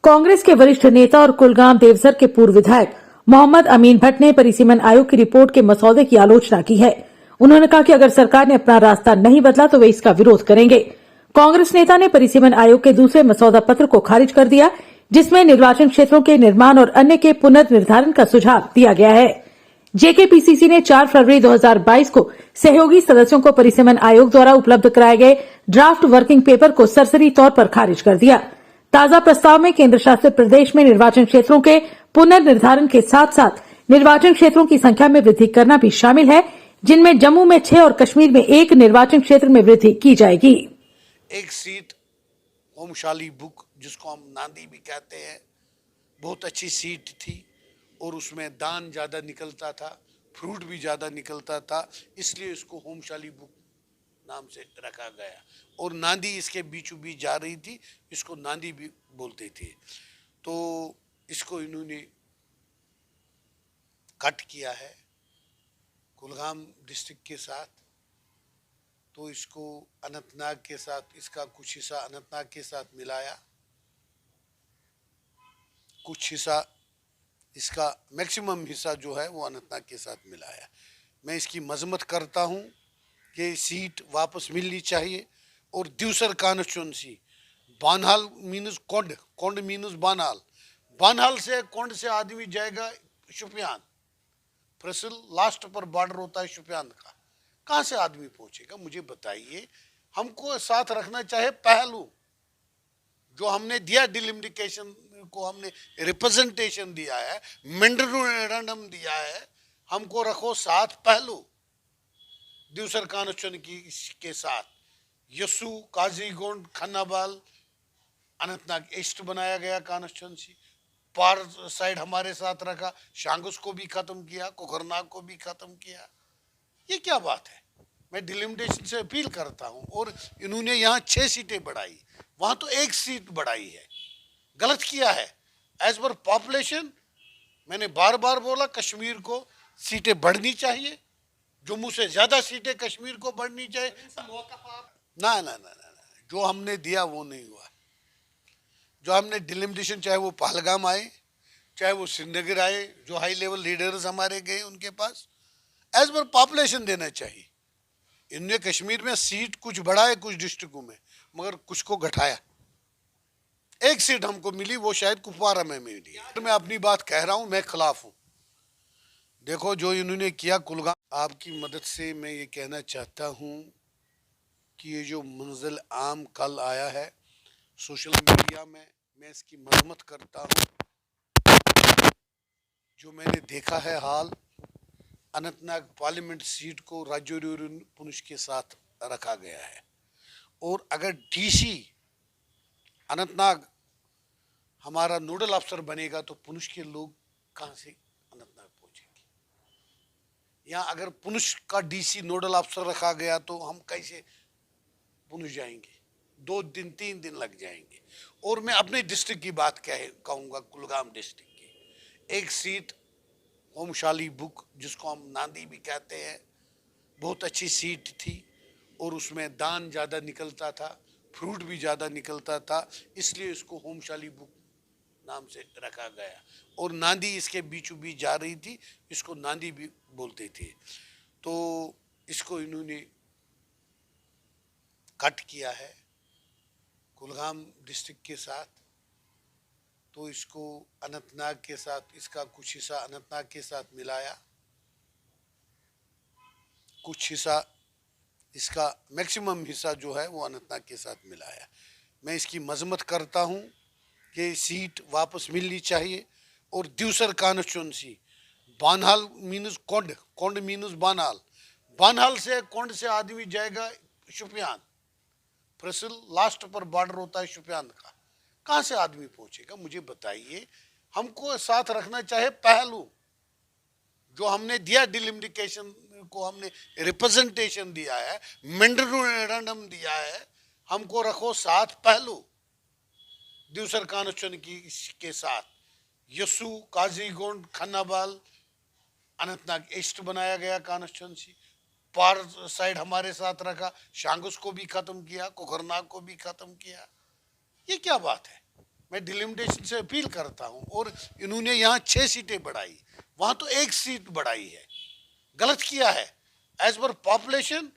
कांग्रेस के वरिष्ठ नेता और कुलगाम देवसर के पूर्व विधायक मोहम्मद अमीन भट्ट ने परिसीमन आयोग की रिपोर्ट के मसौदे की आलोचना की है। उन्होंने कहा कि अगर सरकार ने अपना रास्ता नहीं बदला तो वे इसका विरोध करेंगे। कांग्रेस नेता ने परिसीमन आयोग के दूसरे मसौदा पत्र को खारिज कर दिया, जिसमें निर्वाचन क्षेत्रों के निर्माण और अन्य के पुनर्निर्धारण का सुझाव दिया गया है। जेकेपीसीसी ने 4 फरवरी 2022 को सहयोगी सदस्यों को परिसीमन आयोग द्वारा उपलब्ध कराए गए ड्राफ्ट वर्किंग पेपर को सरसरी तौर पर खारिज कर दिया। ताजा प्रस्ताव में केंद्र शासित प्रदेश में निर्वाचन क्षेत्रों के पुनर्निर्धारण के साथ साथ निर्वाचन क्षेत्रों की संख्या में वृद्धि करना भी शामिल है, जिनमें जम्मू में 6 और कश्मीर में 1 निर्वाचन क्षेत्र में वृद्धि की जाएगी। एक सीट होमशाली बुक, जिसको हम नांदी भी कहते हैं, बहुत अच्छी सीट थी और उसमें दान ज़्यादा निकलता था, फ्रूट भी ज़्यादा निकलता था, इसलिए इसको होमशाली बुक नाम से रखा गया। और नांदी इसके बीचों बीच जा रही थी, इसको नांदी भी बोलते थे। तो इसको इन्होंने कट किया है कुलगाम डिस्ट्रिक्ट के साथ, तो इसको अनंतनाग के साथ, इसका कुछ हिस्सा अनंतनाग के साथ मिलाया, कुछ हिस्सा, इसका मैक्सिमम हिस्सा जो है वो अनंतनाग के साथ मिलाया। मैं इसकी मजम्मत करता हूँ कि सीट वापस मिलनी चाहिए। और दूसर कॉन्स्टिट्यूंसी बानहाल मीनस कोंड, कोंड मीनस बानहाल, बानहाल से कोंड से आदमी जाएगा शुपियान, फ्रसिल लास्ट पर बॉर्डर होता है शुपियान का, कहाँ से आदमी पहुंचेगा मुझे बताइए। हमको साथ रखना चाहे पहलू जो हमने दिया, डिलिमिटेशन को हमने रिप्रेजेंटेशन दिया है, मेमोरेंडम दिया है, हमको रखो साथ पहलू दूसर कॉन्स्टिट्यूंसी के साथ। यसू, काजीगुंड, खन्नाबाल, अनंतनाग ईस्ट बनाया गया कॉन्स्टिट्यूंसी, पार साइड हमारे साथ रखा, शांगुस को भी खत्म किया, कोकरनाग को भी खत्म किया। ये क्या बात है? मैं डिलिमिटेशन से अपील करता हूं। और इन्होंने यहाँ 6 सीटें बढ़ाई, वहां तो 1 सीट बढ़ाई है, गलत किया है। एज पर पॉपुलेशन मैंने बार बार बोला कश्मीर को सीटें बढ़नी चाहिए, जम्मू से ज्यादा सीटें कश्मीर को बढ़नी चाहिए। ना ना ना ना, जो हमने दिया वो नहीं हुआ। जो हमने डिलिमिटेशन, चाहे वो पहलगाम आए, चाहे वो श्रीनगर आए, जो हाई लेवल लीडर्स हमारे गए उनके पास, एज पर पॉपुलेशन देना चाहिए। इनने कश्मीर में सीट कुछ बढ़ाए कुछ डिस्ट्रिक्टों में, मगर कुछ को घटाया। 1 सीट हमको मिली, वो शायद कुपवारा में मिली। मैं अपनी बात कह रहा हूं, मैं खिलाफ हूं। देखो जो इन्होंने किया कुलगाम, आपकी मदद से मैं ये कहना चाहता हूं कि ये जो मंजिल आम कल आया है सोशल मीडिया में, मैं इसकी मजम्मत करता हूं। जो मैंने देखा है हाल, अनंतनाग पार्लियामेंट सीट को राजौरी पुंछ के साथ रखा गया है। और अगर डीसी अनंतनाग हमारा नोडल अफसर बनेगा तो पुंछ के लोग कहां से अनंतनाग पहुंचेंगे? यहाँ अगर पुंछ का डीसी नोडल अफसर रखा गया तो हम कैसे पुंछ जाएंगे? 2 दिन 3 दिन लग जाएंगे। और मैं अपने डिस्ट्रिक्ट की बात कहूँगा, कुलगाम डिस्ट्रिक्ट की 1 सीट होमशाली बुक, जिसको हम नांदी भी कहते हैं, बहुत अच्छी सीट थी और उसमें दान ज़्यादा निकलता था, फ्रूट भी ज़्यादा निकलता था, इसलिए इसको होमशाली बुक नाम से रखा गया। और नांदी इसके बीचों बीच जा रही थी, इसको नांदी भी बोलते थे। तो इसको इन्होंने कट किया है कुलगाम डिस्ट्रिक्ट के साथ, तो इसको अनंतनाग के साथ, इसका कुछ हिस्सा अनंतनाग के साथ मिलाया, कुछ हिस्सा, इसका मैक्सिमम हिस्सा जो है वो अनंतनाग के साथ मिलाया। मैं इसकी मजम्मत करता हूं कि सीट वापस मिलनी चाहिए। और दूसर कॉन्स्टिट्यूंसी बानहाल मीनस कोंड, कोंड मीनस बानहाल, बानहाल से कोंड से आदमी जाएगा शुपियान, फ्रसिल लास्ट पर बॉर्डर होता है शुपियान का, कहाँ से आदमी पहुंचेगा मुझे बताइए। हमको साथ रखना चाहे पहलू जो हमने दिया, डिलिमिटेशन को हमने रिप्रेजेंटेशन दिया है, मेमोरेंडम दिया है, हमको रखो साथ पहलू दूसर कॉन्स्टिट्यूंसी के साथ। यसू, काजीगुंड, खन्नाबाल, अनंतनाग ईस्ट बनाया गया कॉन्स्टिट्यूंसी, पार साइड हमारे साथ रखा, शांगुस को भी खत्म किया, कोकरनाग को भी खत्म किया। ये क्या बात है? मैं डिलिमिटेशन से अपील करता हूं। और इन्होंने यहाँ 6 सीटें बढ़ाई, वहां तो 1 सीट बढ़ाई है, गलत किया है। एज पर पॉपुलेशन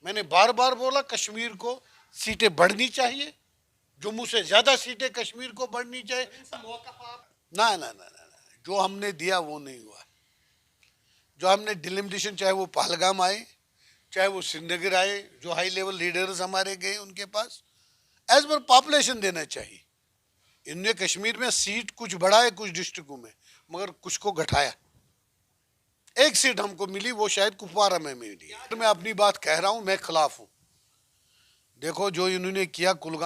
मैंने बार बार बोला कश्मीर को सीटें बढ़नी चाहिए, जम्मू से ज्यादा सीटें कश्मीर को बढ़नी चाहिए। ना ना ना ना ना, जो हमने दिया वो नहीं हुआ। जो हमने डिलिमिटेशन, चाहे वो पहलगाम आए, चाहे वो श्रीनगर आए, जो हाई लेवल लीडर्स हमारे गए उनके पास, एज पर पॉपुलेशन देना चाहिए। इनने कश्मीर में सीट कुछ बढ़ाए कुछ डिस्ट्रिक्टों में, मगर कुछ को घटाया। 1 सीट हमको मिली, वो शायद कुपवारा में मिली। मैं अपनी बात कह रहा हूं, मैं खिलाफ हूं। देखो जो इन्होंने किया कुलगाम